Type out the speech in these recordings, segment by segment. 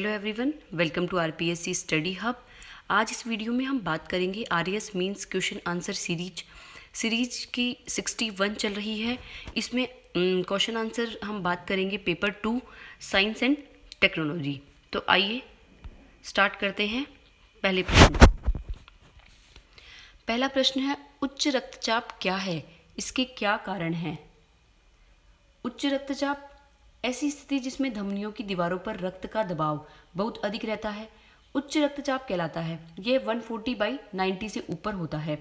Hello everyone, welcome to RPSC study hub. आज इस वीडियो में हम बात करेंगे RAS means question answer series की 61 चल रही है। इसमें क्वेश्चन आंसर हम बात करेंगे पेपर 2 साइंस एंड टेक्नोलॉजी। तो आइए स्टार्ट करते हैं। पहला प्रश्न है, उच्च रक्तचाप क्या है, इसके क्या कारण हैं। उच्च रक्तचाप ऐसी स्थिति जिसमें धमनियों की दीवारों पर रक्त का दबाव बहुत अधिक रहता है, उच्च रक्तचाप कहलाता है। यह 140/90 से ऊपर होता है।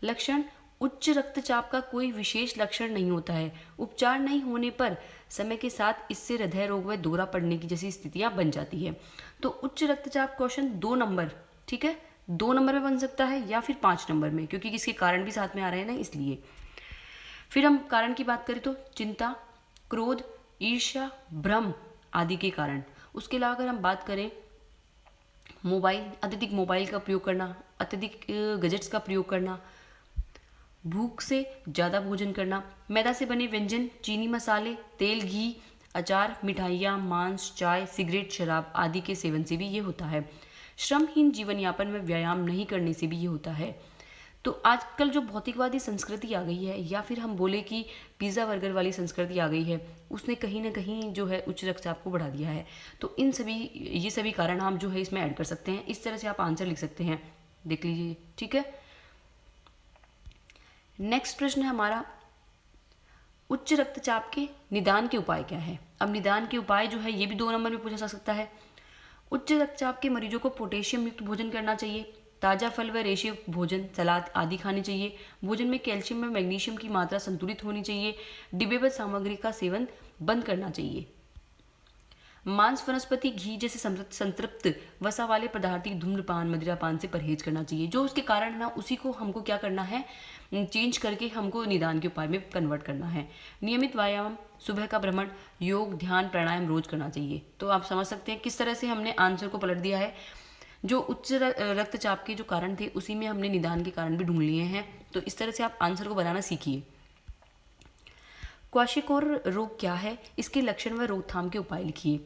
लक्षण, उच्च रक्तचाप का कोई विशेष लक्षण नहीं होता है। उपचार नहीं होने पर समय के साथ इससे हृदय रोग व दौरा पड़ने की जैसी स्थितियां बन जाती है। तो उच्च रक्तचाप क्वेश्चन 2 नंबर, ठीक है, 2 नंबर में बन सकता है या फिर 5 नंबर में, क्योंकि इसके कारण भी साथ में आ रहे हैं ना, इसलिए। फिर हम कारण की बात करें तो चिंता, क्रोध, ईर्ष्या, भ्रम आदि के कारण। उसके अलावा अगर हम बात करें अत्यधिक मोबाइल का प्रयोग करना, अत्यधिक गैजेट्स का प्रयोग करना, भूख से ज़्यादा भोजन करना, मैदा से बने व्यंजन, चीनी, मसाले, तेल, घी, अचार, मिठाइयाँ, मांस, चाय, सिगरेट, शराब आदि के सेवन से भी ये होता है। श्रमहीन जीवन यापन में व्यायाम नहीं करने से भी ये होता है। तो आजकल जो भौतिकवादी संस्कृति आ गई है, या फिर हम बोले कि पिज़्ज़ा बर्गर वाली संस्कृति आ गई है, उसने कहीं ना कहीं जो है उच्च रक्तचाप को बढ़ा दिया है। तो ये सभी कारण हम जो है इसमें ऐड कर सकते हैं। इस तरह से आप आंसर लिख सकते हैं, देख लीजिए, ठीक है। नेक्स्ट प्रश्न है हमारा, उच्च रक्तचाप के निदान के उपाय क्या है। अब निदान के उपाय जो है ये भी 2 नंबर में पूछा जा सकता है। उच्च रक्तचाप के मरीजों को पोटेशियम युक्त भोजन करना चाहिए। ताज़ा फल व रेशे भोजन, सलाद आदि खाने चाहिए। भोजन में कैल्शियम व मैग्नीशियम की मात्रा संतुलित होनी चाहिए। डिब्बेबंद सामग्री का सेवन बंद करना चाहिए। मांस, वनस्पति, घी जैसे संतृप्त वसा वाले पदार्थ, धूम्रपान, मदिरापान से परहेज करना चाहिए। जो उसके कारण ना, उसी को हमको क्या करना है, चेंज करके हमको निदान के उपाय में कन्वर्ट करना है। नियमित व्यायाम, सुबह का भ्रमण, योग, ध्यान, प्राणायाम रोज करना चाहिए। तो आप समझ सकते हैं किस तरह से हमने आंसर को पलट दिया है। जो उच्च रक्तचाप के जो कारण थे उसी में हमने निदान के कारण भी ढूंढ लिए हैं। तो इस तरह से आप आंसर को बनाना सीखिए। क्वाशियोर रोग क्या है, इसके लक्षण व रोकथाम के उपाय लिखिए।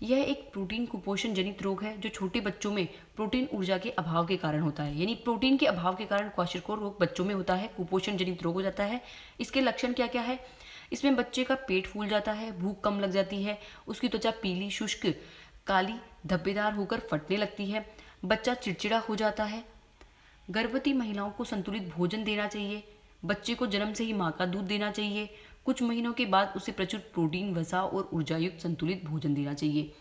यह एक प्रोटीन कुपोषण जनित रोग है जो छोटे बच्चों में प्रोटीन ऊर्जा के अभाव के कारण होता है। यानी प्रोटीन के अभाव के कारण क्वाशियोर रोग बच्चों में होता है, कुपोषण जनित रोग हो जाता है। इसके लक्षण क्या क्या है, इसमें बच्चे का पेट फूल जाता है, भूख कम लग जाती है, उसकी त्वचा पीली, शुष्क, काली, धब्बेदार होकर फटने लगती है, बच्चा चिड़चिड़ा हो जाता है। गर्भवती महिलाओं को संतुलित भोजन देना चाहिए। बच्चे को जन्म से ही माँ का दूध देना चाहिए। कुछ महीनों के बाद उसे प्रचुर प्रोटीन, वसा और ऊर्जायुक्त संतुलित भोजन देना चाहिए।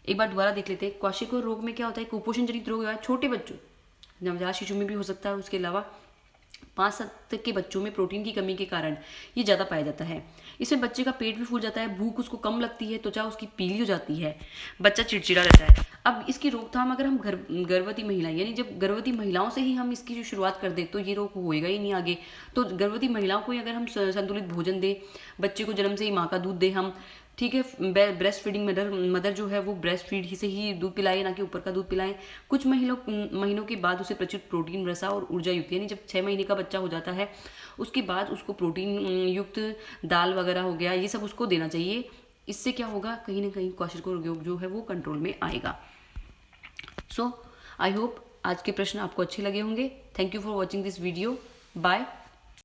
एक बार दोबारा देख लेते हैं। क्वाशियोर रोग में क्या होता है, कुपोषण जनित रोग है, छोटे बच्चों, नवजात शिशु में भी हो सकता है। उसके अलावा 5 साल तक के बच्चों में प्रोटीन की कमी के कारण ये ज़्यादा पाया जाता है। इसमें बच्चे का पेट भी फूल जाता है, भूख उसको कम लगती है, त्वचा उसकी पीली हो जाती है, बच्चा चिड़चिड़ा रहता है। अब इसकी रोकथाम अगर हम गर्भवती महिला, यानी जब गर्भवती महिलाओं से ही हम इसकी जो शुरुआत कर दें तो ये रोग होएगा ही नहीं आगे। तो गर्भवती महिलाओं को अगर हम संतुलित भोजन दें, बच्चे को जन्म से ही माँ का दूध दें हम, ठीक है, ब्रेस्ट फीडिंग मदर जो है वो ब्रेस्ट फीड ही से ही दूध पिलाए, ना कि ऊपर का दूध पिलाएं। कुछ महीनों के बाद उसे प्रचुर प्रोटीन, वसा और ऊर्जा युक्त, यानी जब 6 महीने का बच्चा हो जाता है उसके बाद उसको प्रोटीन युक्त दाल वगैरह हो गया, ये सब उसको देना चाहिए। इससे क्या होगा, कहीं ना कहीं क्वाशियोर रोग जो है वो कंट्रोल में आएगा। सो आई होप आज के प्रश्न आपको अच्छे लगे होंगे। Thank you for watching this video. Bye.